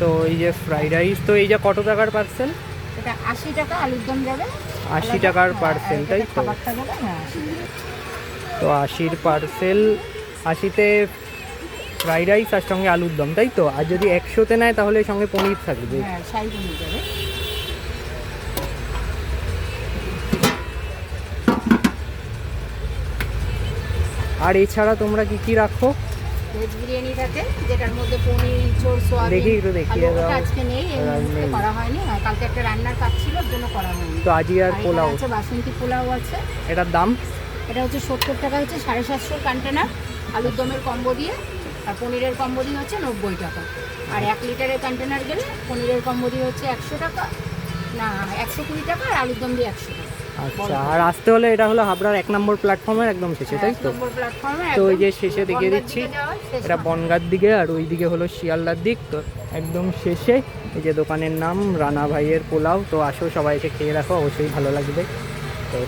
তো এই যে ফ্রাইড রাইস, তো এই যে কত টাকার পার্সেল? এটা 80 টাকা, আলুর দম যাবে 80 টাকার পার্সেল, তাই তো? খাবারটা যাবে, হ্যাঁ। তো 80-র পার্সেল, 80-তে ফ্রাইড রাইস আর সঙ্গে আলুর দম, তাই তো? আর যদি 100-তে নেয় তাহলে সঙ্গে পনির থাকবে। হ্যাঁ, শাহী পনির যাবে। আর এছাড়া তোমরা কি কি রাখো? ভেজ বিরিয়ানি থাকে, যেটার মধ্যে পনির, ইঁচড়, সোয়াবিন। দেখি একটু দেখিয়ে দাও। আজকে নেই, এই মুহূর্তে করা হয়নি। কালকে একটা রান্নার কাজ ছিল, ওর জন্য করা হয়নি। তো আজই আর পোলাও আছে, বাসন্তী পোলাও আছে। এটার দাম? এটা হচ্ছে 70 টাকা, হচ্ছে 750 কন্টেনার। আলুর দমের কম্বো দিয়ে আর পনিরের কম্বো দিয়ে হচ্ছে 90 টাকা। আর 1 লিটারের কন্টেনার গেলে পনিরের কম্বো দিয়ে হচ্ছে 100 টাকা, না 120 টাকা, আর আলুর দম দিয়ে 100 টাকা। আচ্ছা, আর আসতে হলে এটা হলো হাবড়ার 1 নম্বর প্ল্যাটফর্মের একদম শেষে, তাই তো? তো ওই যে শেষে দেখিয়ে দিচ্ছি, এটা বনগাঁর দিকে, আর ওই দিকে হলো শিয়ালদার দিক। তো একদম শেষে এই যে দোকানের নাম রানা ভাইয়ের পোলাও। তো আসো, সবাই এসে খেয়ে রাখো, অবশ্যই ভালো লাগবে। তো